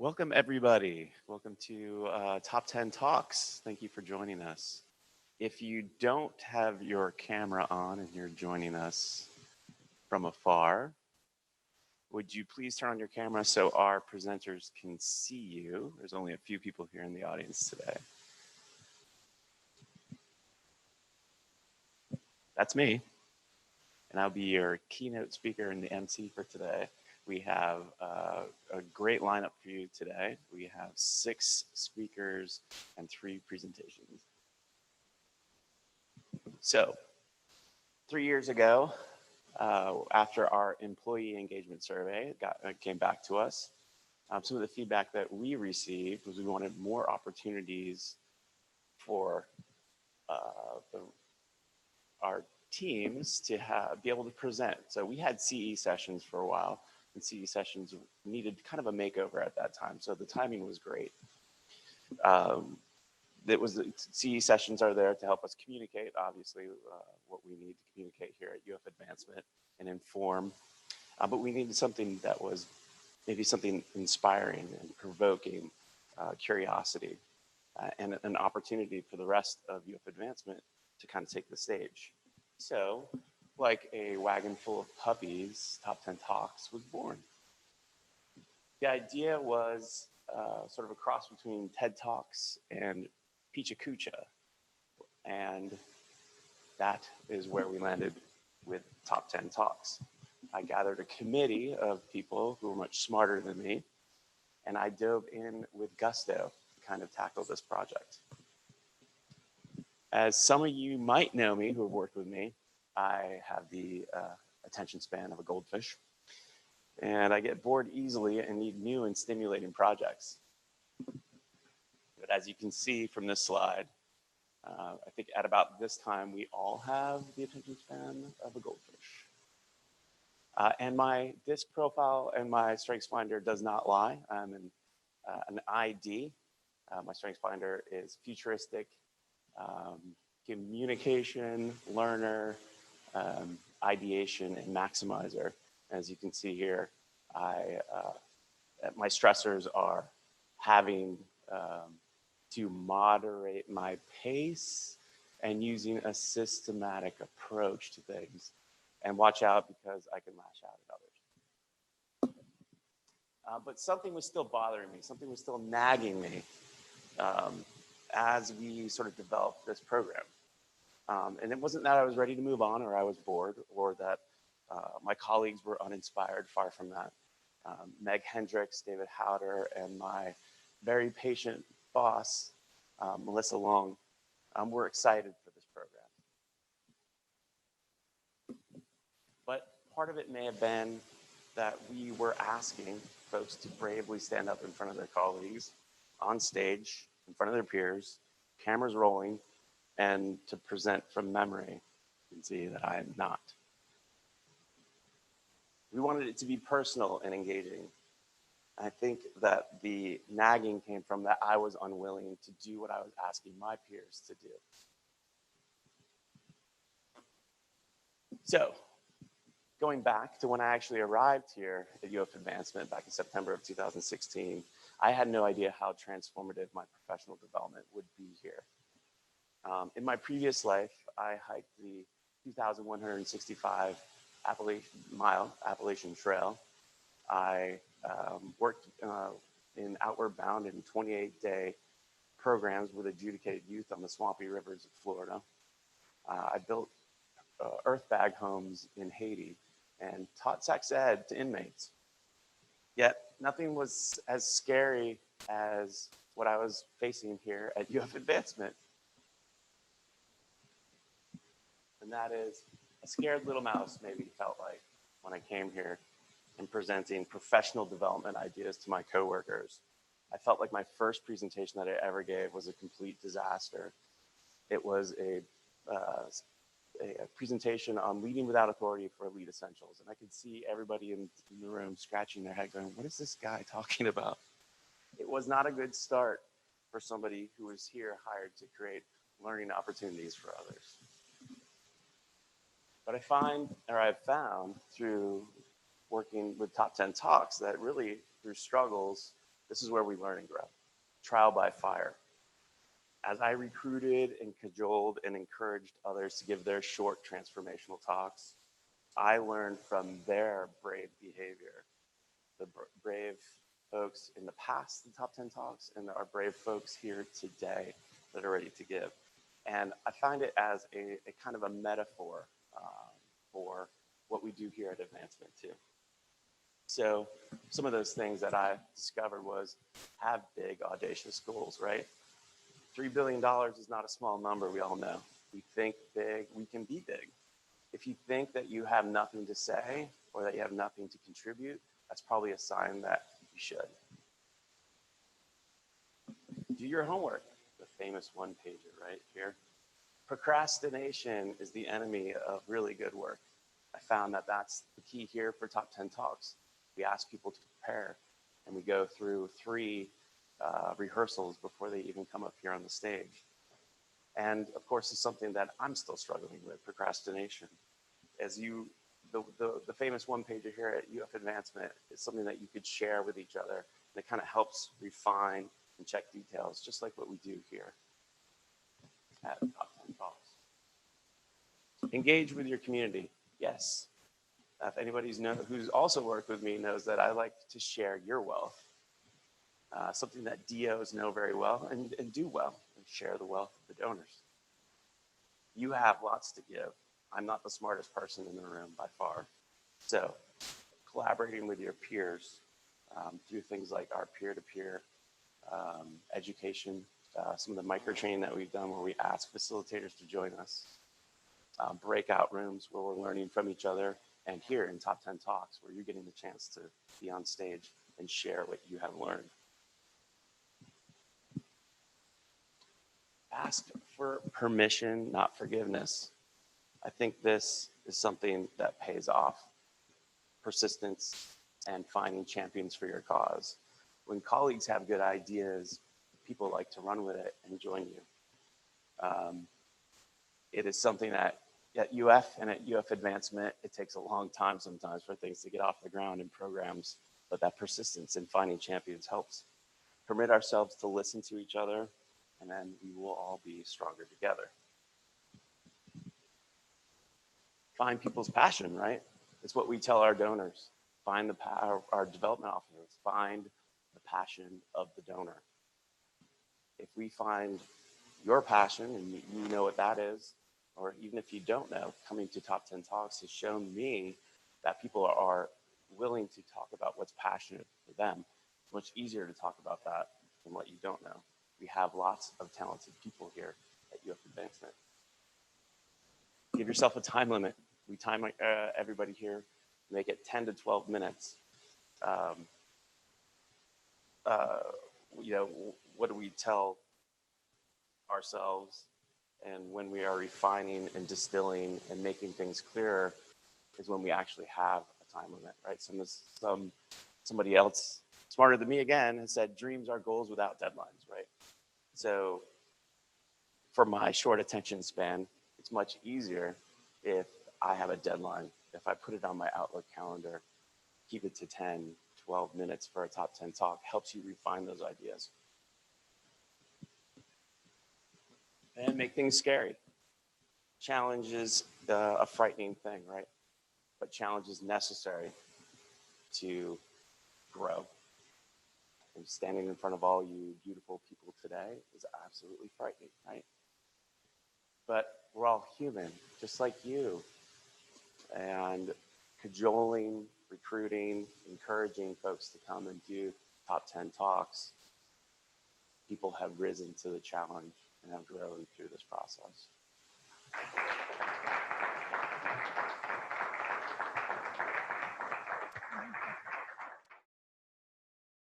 Welcome, everybody. Welcome to Top 10 Talks. Thank you for joining us. If you don't have your camera on and you're joining us from afar, would you please turn on your camera so our presenters can see you? There's only a few people here in the audience today. That's me, and I'll be your keynote speaker and the MC for today. We have a great lineup for you today. We have 6 speakers and 3 presentations. So, 3 years ago, after our employee engagement survey came back to us, some of the feedback that we received was we wanted more opportunities for our teams to be able to present. So we had CE sessions for a while, and CE sessions needed kind of a makeover at that time. So the timing was great. CE sessions are there to help us communicate, obviously, what we need to communicate here at UF Advancement and inform. But we needed something that was maybe something inspiring and provoking curiosity and an opportunity for the rest of UF Advancement to kind of take the stage. So, like a wagon full of puppies, Top 10 Talks was born. The idea was sort of a cross between TED Talks and Pichacucha, and that is where we landed with Top 10 Talks. I gathered a committee of people who were much smarter than me, and I dove in with gusto to kind of tackle this project. As some of you might know me who have worked with me, I have the attention span of a goldfish, and I get bored easily and need new and stimulating projects. But as you can see from this slide, I think at about this time, we all have the attention span of a goldfish. And my disc profile and my StrengthsFinder does not lie. I'm an ID. My StrengthsFinder is futuristic, communication, learner, ideation, and maximizer. As you can see here, my stressors are having to moderate my pace and using a systematic approach to things. And watch out because I can lash out at others. But something was still bothering me. Something was still nagging me as we sort of developed this program. And it wasn't that I was ready to move on or I was bored or that my colleagues were uninspired, far from that. Meg Hendricks, David Howder, and my very patient boss, Melissa Long, were excited for this program. But part of it may have been that we were asking folks to bravely stand up in front of their colleagues, on stage, in front of their peers, cameras rolling, and to present from memory. You can see that I am not. We wanted it to be personal and engaging. I think that the nagging came from that I was unwilling to do what I was asking my peers to do. So, going back to when I actually arrived here at UF Advancement back in September of 2016, I had no idea how transformative my professional development would be here. In my previous life, I hiked the 2,165 mile Appalachian Trail. I worked in Outward Bound in 28-day programs with adjudicated youth on the swampy rivers of Florida. I built earth bag homes in Haiti and taught sex ed to inmates. Yet nothing was as scary as what I was facing here at UF Advancement. And that is a scared little mouse maybe felt like when I came here and presenting professional development ideas to my coworkers. I felt like my first presentation that I ever gave was a complete disaster. It was a presentation on leading without authority for elite essentials. And I could see everybody in the room scratching their head going, what is this guy talking about? It was not a good start for somebody who was here hired to create learning opportunities for others. But I've found through working with Top 10 Talks that really through struggles, This is where we learn and grow. Trial by fire. As I recruited and cajoled and encouraged others to give their short transformational talks, I learned from their brave behavior. The brave folks in the past, the top 10 talks, and our brave folks here today that are ready to give. And I find it as a kind of a metaphor for what we do here at Advancement too. So some of those things that I discovered was have big, audacious goals, right? $3 billion is not a small number, we all know. We think big, we can be big. If you think that you have nothing to say or that you have nothing to contribute, that's probably a sign that you should. Do your homework, the famous one-pager right here. Procrastination is the enemy of really good work. I found that that's the key here for Top 10 Talks. We ask people to prepare, and we go through 3 rehearsals before they even come up here on the stage. And of course, it's something that I'm still struggling with, procrastination. As the famous one-pager here at UF Advancement is something that you could share with each other, and it kind of helps refine and check details, just like what we do here at Top 10 Talks. Engage with your community. Yes. If anybody's who's also worked with me knows that I like to share your wealth. Something that DOs know very well and do well, and share the wealth of the donors. You have lots to give. I'm not the smartest person in the room by far. So collaborating with your peers through things like our peer-to-peer education, some of the micro training that we've done where we ask facilitators to join us, breakout rooms where we're learning from each other, and here in Top 10 Talks where you're getting the chance to be on stage and share what you have learned. Ask for permission, not forgiveness. I think this is something that pays off. Persistence and finding champions for your cause. When colleagues have good ideas, people like to run with it and join you. It is something that at UF and at UF Advancement, it takes a long time sometimes for things to get off the ground in programs, but that persistence in finding champions helps. Permit ourselves to listen to each other, and then we will all be stronger together. Find people's passion, right? It's what we tell our donors. Find our development officers, find the passion of the donor. If we find your passion and you know what that is, or even if you don't know, coming to Top 10 Talks has shown me that people are willing to talk about what's passionate for them. It's much easier to talk about that than what you don't know. We have lots of talented people here at UF Advancement. Give yourself a time limit. We time everybody here, make it 10 to 12 minutes. What do we tell ourselves? And when we are refining and distilling and making things clearer is when we actually have a time limit, right? Somebody else smarter than me again has said, dreams are goals without deadlines, right? So for my short attention span, it's much easier if I have a deadline. If I put it on my Outlook calendar, keep it to 10, 12 minutes for a Top 10 Talk, helps you refine those ideas. And make things scary. Challenge is a frightening thing, right? But challenge is necessary to grow. And standing in front of all you beautiful people today is absolutely frightening, right? But we're all human, just like you. And cajoling, recruiting, encouraging folks to come and do Top 10 Talks, people have risen to the challenge and have grown through this process.